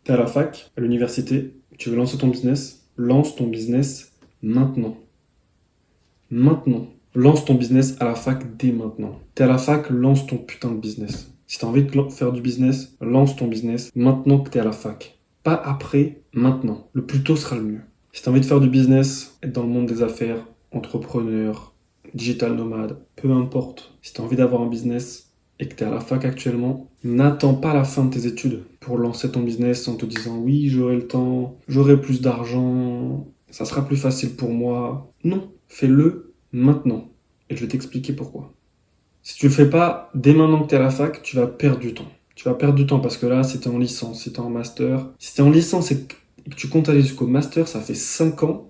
T'es à la fac, à l'université, tu veux lancer ton business, lance ton business maintenant. Maintenant. Lance ton business à la fac dès maintenant. T'es à la fac, lance ton putain de business. Si t'as envie de faire du business, lance ton business maintenant que t'es à la fac. Pas après, maintenant. Le plus tôt sera le mieux. Si t'as envie de faire du business, être dans le monde des affaires, entrepreneur, digital nomade, peu importe. Si t'as envie d'avoir un business et que t'es à la fac actuellement, n'attends pas la fin de tes études pour lancer ton business en te disant oui, j'aurai le temps, j'aurai plus d'argent, ça sera plus facile pour moi. Non, fais-le maintenant. Et je vais t'expliquer pourquoi. Si tu le fais pas, dès maintenant que tu es à la fac, tu vas perdre du temps. Tu vas perdre du temps parce que là, si tu es en licence, si tu es en master, si tu es en licence et que tu comptes aller jusqu'au master, ça fait 5 ans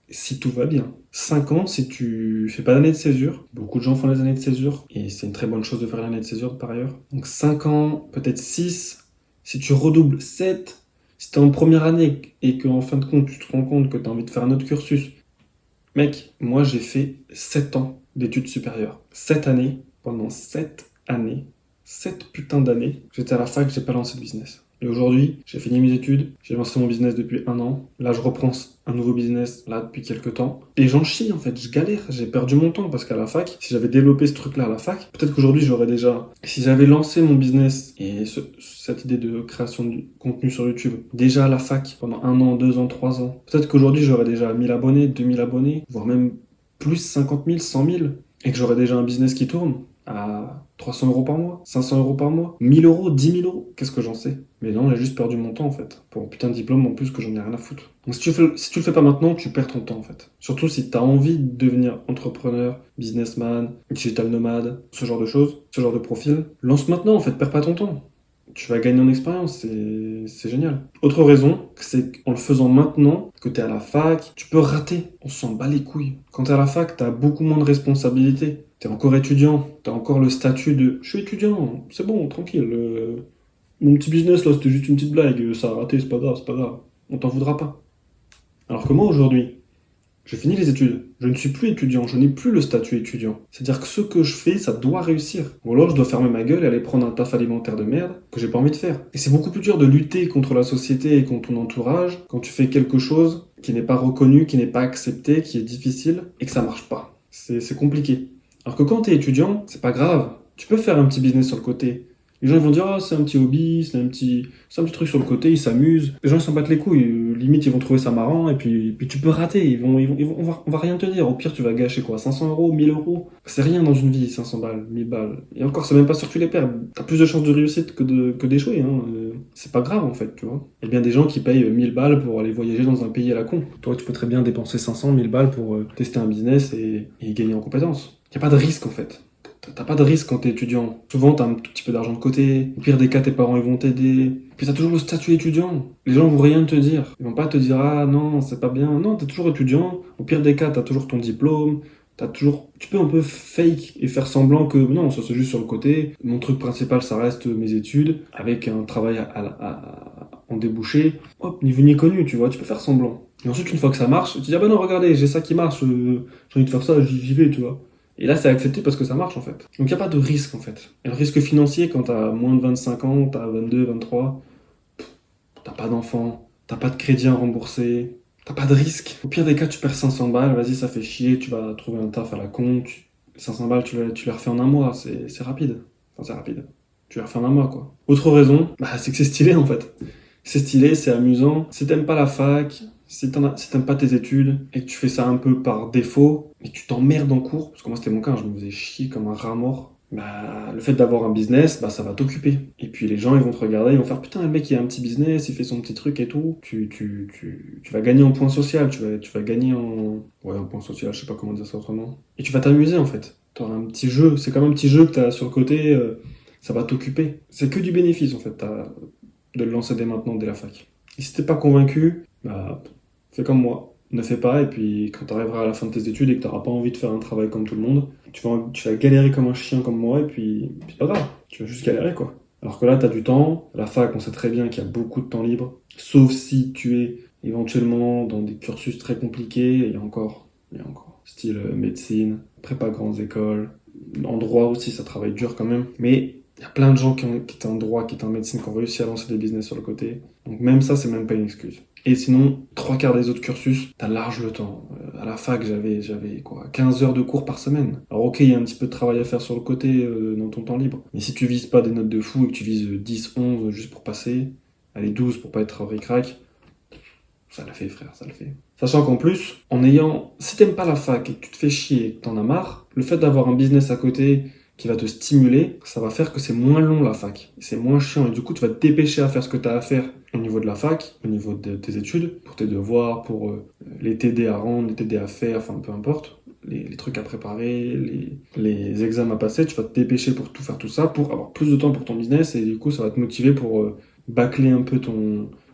si tout va bien. 5 ans si tu fais pas d'année de césure. Beaucoup de gens font les années de césure et c'est une très bonne chose de faire l'année de césure par ailleurs. Donc 5 ans, peut-être 6. Si tu redoubles 7, si tu es en première année et qu'en fin de compte, tu te rends compte que tu as envie de faire un autre cursus. Mec, moi j'ai fait 7 ans d'études supérieures. 7 années, pendant 7 années, 7 putains d'années, j'étais à la fac, j'ai pas lancé de business. Et aujourd'hui, j'ai fini mes études, j'ai lancé mon business depuis 1 an. Là, je reprends un nouveau business, là, depuis quelques temps. Et j'en chie, en fait, je galère, j'ai perdu mon temps parce qu'à la fac, si j'avais développé ce truc-là à la fac, peut-être qu'aujourd'hui, j'aurais déjà... Si j'avais lancé mon business et cette idée de création de contenu sur YouTube, déjà à la fac, pendant 1 an, 2 ans, 3 ans, peut-être qu'aujourd'hui, j'aurais déjà 1000 abonnés, 2000 abonnés, voire même plus 50 000, 100 000, et que j'aurais déjà un business qui tourne à 300 euros par mois, 500 euros par mois, 1000 euros, 10 000 euros. Qu'est-ce que j'en sais? Mais non, j'ai juste perdu mon temps en fait. Pour un putain de diplôme en plus que j'en ai rien à foutre. Donc si tu le fais pas maintenant, tu perds ton temps en fait. Surtout si tu as envie de devenir entrepreneur, businessman, digital nomade, ce genre de choses, ce genre de profil, lance maintenant en fait, perds pas ton temps. Tu vas gagner en expérience, c'est génial. Autre raison, c'est qu'en le faisant maintenant, que tu es à la fac, tu peux rater. On s'en bat les couilles. Quand tu es à la fac, tu as beaucoup moins de responsabilités. Tu es encore étudiant, tu as encore le statut de je suis étudiant, c'est bon, tranquille. Mon petit business là, c'était juste une petite blague, ça a raté, c'est pas grave, c'est pas grave. On t'en voudra pas. Alors que moi aujourd'hui, j'ai fini les études. Je ne suis plus étudiant, je n'ai plus le statut étudiant. C'est-à-dire que ce que je fais, ça doit réussir. Ou alors je dois fermer ma gueule et aller prendre un taf alimentaire de merde que j'ai pas envie de faire. Et c'est beaucoup plus dur de lutter contre la société et contre ton entourage quand tu fais quelque chose qui n'est pas reconnu, qui n'est pas accepté, qui est difficile et que ça marche pas. C'est compliqué. Alors que quand tu es étudiant, c'est pas grave. Tu peux faire un petit business sur le côté. Les gens ils vont dire oh, c'est un petit hobby, c'est un petit truc sur le côté, ils s'amusent. Les gens ils s'en battent les couilles, limite ils vont trouver ça marrant et puis tu peux rater, on va rien te dire. Au pire tu vas gâcher quoi, 500 euros, 1000 euros. C'est rien dans une vie, 500 balles, 1000 balles. Et encore c'est même pas sûr que tu les perds. T'as plus de chances de réussite que d'échouer. Hein. C'est pas grave en fait, tu vois. Il y a bien des gens qui payent 1000 balles pour aller voyager dans un pays à la con. Toi tu peux très bien dépenser 500, 1000 balles pour tester un business et gagner en compétences. Il n'y a pas de risque en fait. T'as pas de risque quand t'es étudiant. Souvent, t'as un tout petit peu d'argent de côté. Au pire des cas, tes parents, ils vont t'aider. Puis t'as toujours le statut étudiant. Les gens vont rien te dire. Ils vont pas te dire, ah non, c'est pas bien. Non, t'es toujours étudiant. Au pire des cas, t'as toujours ton diplôme. T'as toujours... Tu peux un peu fake et faire semblant que non, ça c'est juste sur le côté. Mon truc principal, ça reste mes études. Avec un travail en débouché. Hop, ni vu ni connu, tu vois. Tu peux faire semblant. Et ensuite, une fois que ça marche, tu dis, ah bah non, regardez, j'ai ça qui marche. J'ai envie de faire ça, j'y vais, tu vois. Et là, c'est accepté parce que ça marche en fait. Donc il n'y a pas de risque en fait. Et le risque financier, quand t'as moins de 25 ans, t'as 22, 23, t'as pas d'enfant, t'as pas de crédit à rembourser, t'as pas de risque. Au pire des cas, tu perds 500 balles, vas-y, ça fait chier, tu vas trouver un taf à la con. 500 balles, tu les refais en 1 mois, c'est rapide. Enfin, c'est rapide. Tu les refais en 1 mois quoi. Autre raison, bah, c'est que c'est stylé en fait. C'est stylé, c'est amusant. Si t'aimes pas la fac, si t'aimes pas tes études et que tu fais ça un peu par défaut et que tu t'emmerdes en cours, parce que moi c'était mon cas, je me faisais chier comme un rat mort, bah le fait d'avoir un business, bah ça va t'occuper. Et puis les gens ils vont te regarder, ils vont faire putain le mec il a un petit business, il fait son petit truc et tout. Tu vas gagner en point social, tu vas gagner en... Ouais en point social, je sais pas comment dire ça autrement. Et tu vas t'amuser en fait. T'auras un petit jeu, c'est comme un petit jeu que t'as sur le côté, ça va t'occuper. C'est que du bénéfice en fait, de le lancer dès maintenant, dès la fac. Et si t'es pas convaincu, bah, fais comme moi. Ne fais pas, et puis quand tu arriveras à la fin de tes études et que tu n'auras pas envie de faire un travail comme tout le monde, tu vas galérer comme un chien comme moi, et puis c'est pas grave, tu vas juste galérer quoi. Alors que là, tu as du temps, à la fac, on sait très bien qu'il y a beaucoup de temps libre, sauf si tu es éventuellement dans des cursus très compliqués, il y a encore, style médecine, prépa grandes écoles, en droit aussi, ça travaille dur quand même, mais Il y a plein de gens qui étaient en droit, qui étaient en médecine, qui ont réussi à lancer des business sur le côté. Donc même ça, c'est même pas une excuse. Et sinon, trois quarts des autres cursus, t'as large le temps. À la fac, j'avais quoi, 15 heures de cours par semaine. Alors ok, il y a un petit peu de travail à faire sur le côté dans ton temps libre. Mais si tu vises pas des notes de fou et que tu vises 10, 11 juste pour passer, allez 12 pour pas être ric-rac, ça le fait frère, ça le fait. Sachant qu'en plus, si t'aimes pas la fac et que tu te fais chier et que t'en as marre, le fait d'avoir un business à côté qui va te stimuler, ça va faire que c'est moins long la fac. C'est moins chiant et du coup tu vas te dépêcher à faire ce que tu as à faire au niveau de la fac, au niveau de tes études, pour tes devoirs, pour les TD à rendre, les TD à faire, enfin peu importe, les trucs à préparer, les examens à passer, tu vas te dépêcher pour tout faire tout ça, pour avoir plus de temps pour ton business et du coup ça va te motiver pour bâcler un peu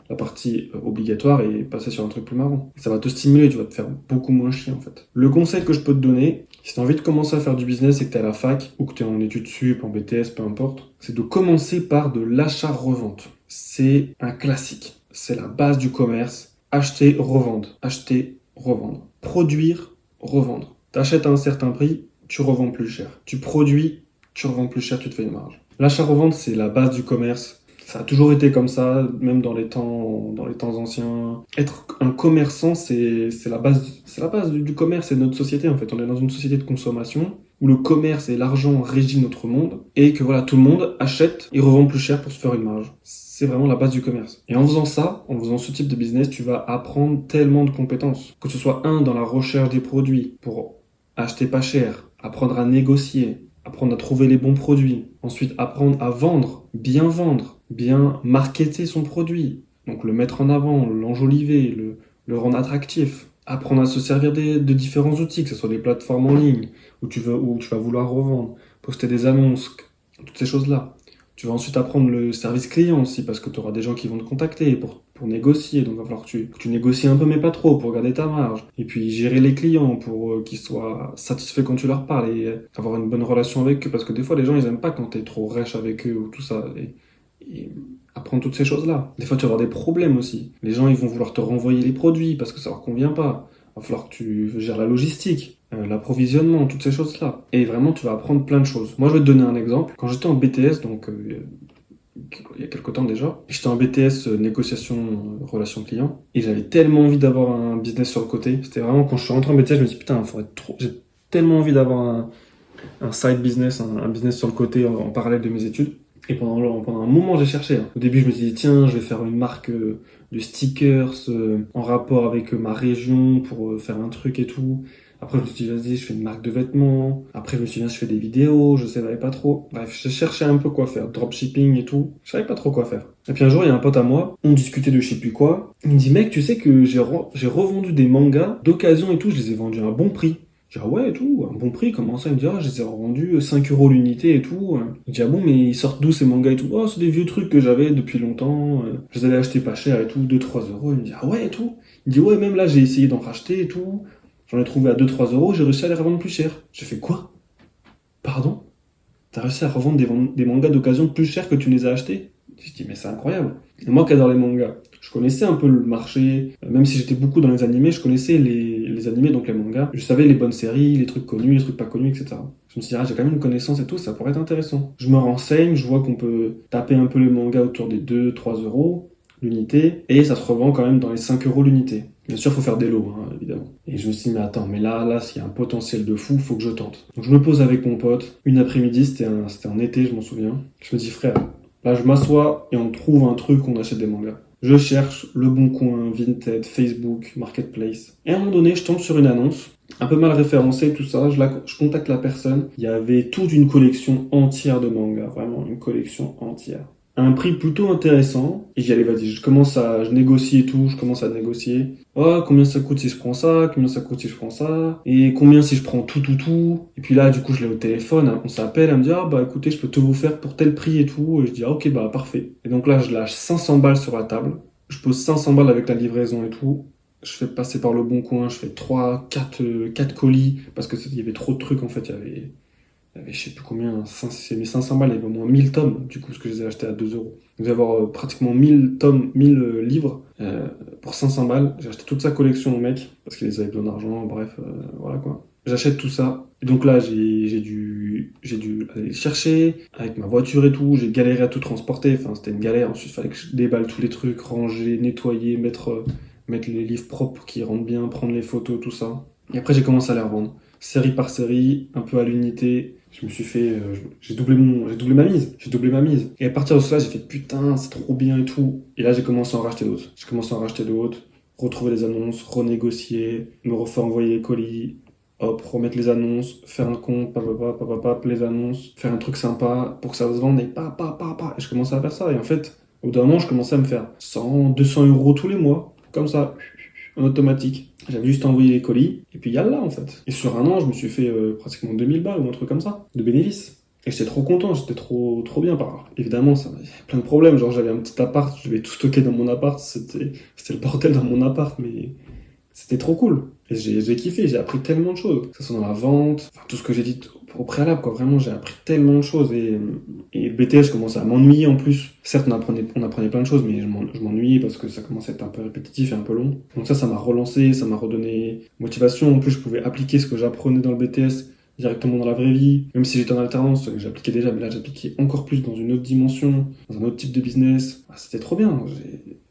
la partie obligatoire et passer sur un truc plus marrant. Ça va te stimuler, tu vas te faire beaucoup moins chier en fait. Le conseil que je peux te donner, si tu as envie de commencer à faire du business et que tu es à la fac ou que tu es en études sup, en BTS, peu importe, c'est de commencer par de l'achat-revente. C'est un classique. C'est la base du commerce. Acheter, revendre. Acheter, revendre. Produire, revendre. Tu achètes à un certain prix, tu revends plus cher. Tu produis, tu revends plus cher, tu te fais une marge. L'achat-revente, c'est la base du commerce. Ça a toujours été comme ça, même dans les temps anciens. Être un commerçant, c'est la base du commerce et de notre société en fait. On est dans une société de consommation où le commerce et l'argent régissent notre monde et que voilà, tout le monde achète et revend plus cher pour se faire une marge. C'est vraiment la base du commerce. Et en faisant ça, en faisant ce type de business, tu vas apprendre tellement de compétences. Que ce soit dans la recherche des produits pour acheter pas cher, apprendre à négocier, apprendre à trouver les bons produits, ensuite apprendre à vendre, bien marketer son produit, donc le mettre en avant, l'enjoliver, le rendre attractif, apprendre à se servir de différents outils, que ce soit des plateformes en ligne, où tu vas vouloir revendre, poster des annonces, toutes ces choses-là. Tu vas ensuite apprendre le service client aussi, parce que tu auras des gens qui vont te contacter pour négocier. Donc il va falloir que tu négocies un peu, mais pas trop, pour garder ta marge. Et puis gérer les clients pour qu'ils soient satisfaits quand tu leur parles et avoir une bonne relation avec eux. Parce que des fois, les gens, ils aiment pas quand tu es trop rêche avec eux ou tout ça. Et apprendre toutes ces choses-là. Des fois, tu vas avoir des problèmes aussi. Les gens, ils vont vouloir te renvoyer les produits parce que ça leur convient pas. Il va falloir que tu gères la logistique, l'approvisionnement, toutes ces choses-là. Et vraiment, tu vas apprendre plein de choses. Moi, je vais te donner un exemple. Quand j'étais en BTS, donc il y a quelques temps déjà, j'étais en BTS négociation relation client et j'avais tellement envie d'avoir un business sur le côté. C'était vraiment quand je suis rentré en BTS, je me suis dit putain, j'ai tellement envie d'avoir un side business, un business sur le côté en parallèle de mes études. Et pendant un moment, j'ai cherché. Hein. Au début, je me suis dit, tiens, je vais faire une marque de stickers en rapport avec ma région pour faire un truc et tout. Après, je me suis dit, vas-y, je fais une marque de vêtements. Après, je me suis dit, je fais des vidéos, je savais pas trop. Bref, j'ai cherché un peu quoi faire, dropshipping et tout. Je savais pas trop quoi faire. Et puis un jour, il y a un pote à moi, on discutait de je sais plus quoi. Il me dit, mec, tu sais que j'ai revendu des mangas d'occasion et tout, je les ai vendus à un bon prix. Je dis, ah ouais, et tout, un bon prix, comment ça? Il me dit, ah, je les ai revendus 5 euros l'unité et tout. Je dis, ah bon, mais ils sortent d'où ces mangas et tout? Oh, c'est des vieux trucs que j'avais depuis longtemps. Je les avais achetés pas cher et tout, 2-3 euros. Il me dit, ah ouais, et tout. Il me dit, ouais, même là, j'ai essayé d'en racheter et tout. J'en ai trouvé à 2-3 euros, j'ai réussi à les revendre plus cher. J'ai fait quoi? Pardon? T'as réussi à revendre des mangas d'occasion plus cher que tu les as achetés? Je dis, mais c'est incroyable. Et moi qui adore les mangas, je connaissais un peu le marché, même si j'étais beaucoup dans les animés, je connaissais les animés, donc les mangas. Je savais les bonnes séries, les trucs connus, les trucs pas connus, etc. Je me suis dit, ah, j'ai quand même une connaissance et tout, ça pourrait être intéressant. Je me renseigne, je vois qu'on peut taper un peu les mangas autour des 2-3 euros l'unité, et ça se revend quand même dans les 5 euros l'unité. Bien sûr, il faut faire des lots, hein, évidemment. Et je me suis dit, mais attends, mais là, s'il y a un potentiel de fou, faut que je tente. Donc je me pose avec mon pote, une après-midi, c'était en été, je m'en souviens. Je me dis, frère, là, je m'assois et on trouve un truc, on achète des mangas. Je cherche Le Bon Coin, Vinted, Facebook, Marketplace. Et à un moment donné, je tombe sur une annonce, un peu mal référencée, tout ça. Je contacte la personne. Il y avait toute une collection entière de mangas, vraiment une collection entière. À un prix plutôt intéressant. Et j'y allais, vas-y, je négocie et tout, je commence à négocier. Oh, combien ça coûte si je prends ça? Combien ça coûte si je prends ça? Et combien si je prends tout? Et puis là, du coup, je l'ai au téléphone, hein, on s'appelle, elle me dit, ah, bah, écoutez, je peux tout vous faire pour tel prix et tout. Et je dis, ah, ok, bah, parfait. Et donc là, je lâche 500 balles sur la table. Je pose 500 balles avec la livraison et tout. Je fais passer par Le Bon Coin, je fais 4 colis, parce que il y avait trop de trucs, en fait, il y avait je sais plus combien, c'est mes 500 balles, il y avait au moins 1000 tomes, du coup, parce que je les ai achetés à 2 euros. Donc, je vais avoir pratiquement 1000 tomes, 1000 livres pour 500 balles. J'ai acheté toute sa collection au mec, parce qu'il les avait besoin d'argent, bref, voilà quoi. J'achète tout ça. Et donc là, j'ai dû aller chercher avec ma voiture et tout. J'ai galéré à tout transporter. Enfin, c'était une galère. Ensuite, il fallait que je déballe tous les trucs, ranger, nettoyer, mettre les livres propres pour qu'ils rentrent bien, prendre les photos, tout ça. Et après, j'ai commencé à les revendre. Série par série, un peu à l'unité. Je me suis fait, j'ai doublé ma mise. J'ai doublé ma mise. Et à partir de cela, j'ai fait putain, c'est trop bien et tout. Et là, j'ai commencé à en racheter d'autres. J'ai commencé à en racheter d'autres, retrouver les annonces, renégocier, me refaire envoyer les colis, hop, remettre les annonces, faire un compte, les annonces, faire un truc sympa pour que ça se vende et pa. Et je commençais à faire ça. Et en fait, au bout d'un moment, je commençais à me faire 100, 200 euros tous les mois, comme ça, en automatique. J'avais juste envoyé les colis, et puis yallah en fait. Et sur un an, je me suis fait pratiquement 2000 balles ou un truc comme ça, de bénéfices. Et j'étais trop content, j'étais trop bien par là. Évidemment, ça avait plein de problèmes. Genre, j'avais un petit appart, je devais tout stocker dans mon appart. C'était le bordel dans mon appart, mais c'était trop cool. Et j'ai kiffé, j'ai appris tellement de choses. Que ce soit dans la vente, enfin, tout ce que j'ai dit au préalable, quoi. Vraiment, j'ai appris tellement de choses. Et le BTS, je commençais à m'ennuyer en plus. Certes, on apprenait plein de choses, mais je m'ennuyais parce que ça commençait à être un peu répétitif et un peu long. Donc ça m'a relancé, ça m'a redonné motivation. En plus, je pouvais appliquer ce que j'apprenais dans le BTS directement dans la vraie vie. Même si j'étais en alternance, j'appliquais déjà, mais là, j'appliquais encore plus dans une autre dimension, dans un autre type de business. Ah, c'était trop bien.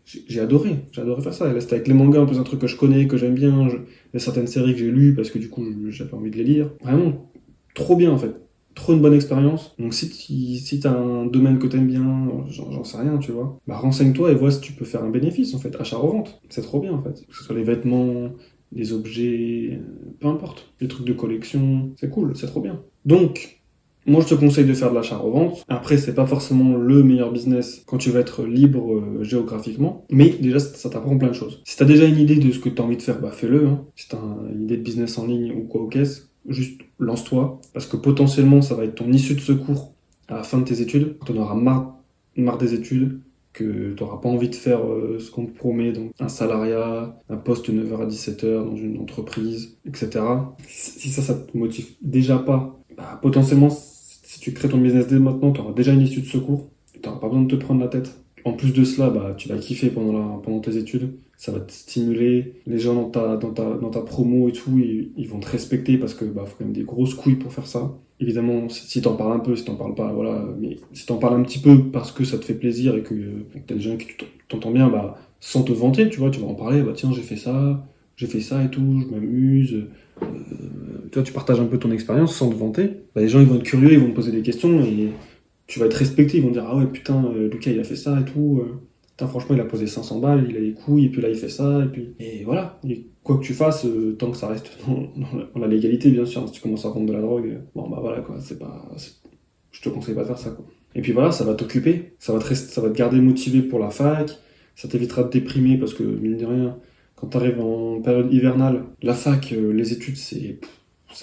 J'ai adoré faire ça. Et là, c'était avec les mangas, en plus un truc que je connais, que j'aime bien. Il y a certaines séries que j'ai lues parce que du coup, j'avais envie de les lire. Vraiment, trop bien en fait. Trop une bonne expérience. Donc si t'as un domaine que t'aimes bien, j'en sais rien, tu vois, bah renseigne-toi et vois si tu peux faire un bénéfice en fait, achat-revente. C'est trop bien en fait. Que ce soit les vêtements, les objets, peu importe. Les trucs de collection, c'est cool, c'est trop bien. Donc, moi, je te conseille de faire de l'achat-revente. Après, c'est pas forcément le meilleur business quand tu vas être libre géographiquement. Mais déjà, ça t'apprend plein de choses. Si t'as déjà une idée de ce que t'as envie de faire, bah fais-le. Hein. Si t'as une idée de business en ligne ou quoi aux caisses, juste lance-toi. Parce que potentiellement, ça va être ton issue de secours à la fin de tes études. Quand t'en auras marre des études, que t'auras pas envie de faire ce qu'on te promet, donc un salariat, un poste 9h à 17h dans une entreprise, etc. Si ça te motive déjà pas, bah, potentiellement, si tu crées ton business dès maintenant, tu auras déjà une issue de secours. Tu n'auras pas besoin de te prendre la tête. En plus de cela, bah, tu vas kiffer pendant tes études. Ça va te stimuler. Les gens dans ta promo et tout, ils vont te respecter parce que bah, faut quand même des grosses couilles pour faire ça. Évidemment, si t'en parles un peu, si t'en parles pas, voilà. Mais si t'en parles un petit peu parce que ça te fait plaisir et que t'as des gens qui t'entendent bien, bah, sans te vanter, tu vois, tu vas en parler. Bah, tiens, j'ai fait ça et tout, je m'amuse. Tu vois, tu partages un peu ton expérience sans te vanter, bah, les gens ils vont être curieux, ils vont te poser des questions et tu vas être respecté, ils vont dire ah ouais putain Lucas il a fait ça et tout, putain franchement il a posé 500 balles, il a les couilles et puis là il fait ça et voilà, et quoi que tu fasses, tant que ça reste dans la légalité bien sûr, si tu commences à vendre de la drogue, bon bah voilà quoi, je te conseille pas de faire ça quoi. Et puis voilà, ça va t'occuper, ça va te garder motivé pour la fac, ça t'évitera de déprimer parce que mine de rien, quand t'arrives en période hivernale, la fac, les études c'est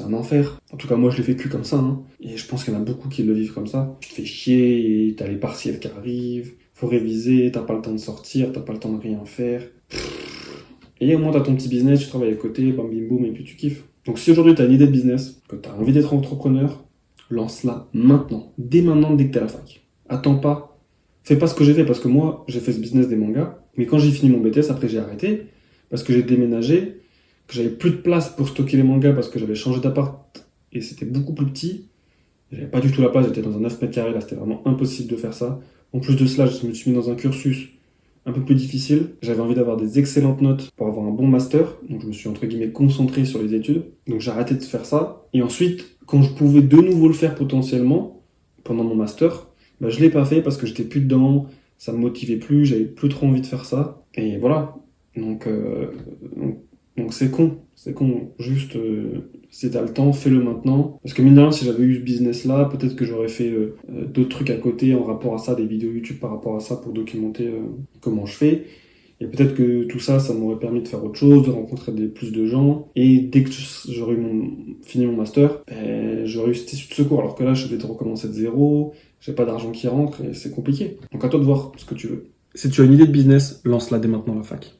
un enfer. En tout cas, moi, je l'ai vécu comme ça. Hein. Et je pense qu'il y en a beaucoup qui le vivent comme ça. Tu te fais chier, t'as les partiels qui arrivent, faut réviser, t'as pas le temps de sortir, t'as pas le temps de rien faire. Et au moins, t'as ton petit business, tu travailles à côté, bam bim boum, et puis tu kiffes. Donc si aujourd'hui, t'as une idée de business, que t'as envie d'être entrepreneur, lance-la maintenant. Dès maintenant, dès que t'es à la fac. Attends pas. Fais pas ce que j'ai fait, parce que moi, j'ai fait ce business des mangas. Mais quand j'ai fini mon BTS, après, j'ai arrêté. Parce que j'ai déménagé, que j'avais plus de place pour stocker les mangas parce que j'avais changé d'appart et c'était beaucoup plus petit. J'avais pas du tout la place, j'étais dans un 9 mètres carrés, là c'était vraiment impossible de faire ça. En plus de cela, je me suis mis dans un cursus un peu plus difficile. J'avais envie d'avoir des excellentes notes pour avoir un bon master, donc je me suis entre guillemets concentré sur les études. Donc j'ai arrêté de faire ça. Et ensuite, quand je pouvais de nouveau le faire potentiellement, pendant mon master, bah, je l'ai pas fait parce que j'étais plus dedans, ça me motivait plus, j'avais plus trop envie de faire ça. Et voilà. Donc, euh, donc, donc c'est con. Juste, si t'as le temps, fais-le maintenant. Parce que mine de rien, si j'avais eu ce business-là, peut-être que j'aurais fait d'autres trucs à côté en rapport à ça, des vidéos YouTube par rapport à ça pour documenter comment je fais. Et peut-être que tout ça, ça m'aurait permis de faire autre chose, de rencontrer plus de gens. Et dès que j'aurais fini mon master, ben, j'aurais eu cette issue de secours. Alors que là, je vais te recommencer de zéro, j'ai pas d'argent qui rentre et c'est compliqué. Donc à toi de voir ce que tu veux. Si tu as une idée de business, lance-la dès maintenant à la fac.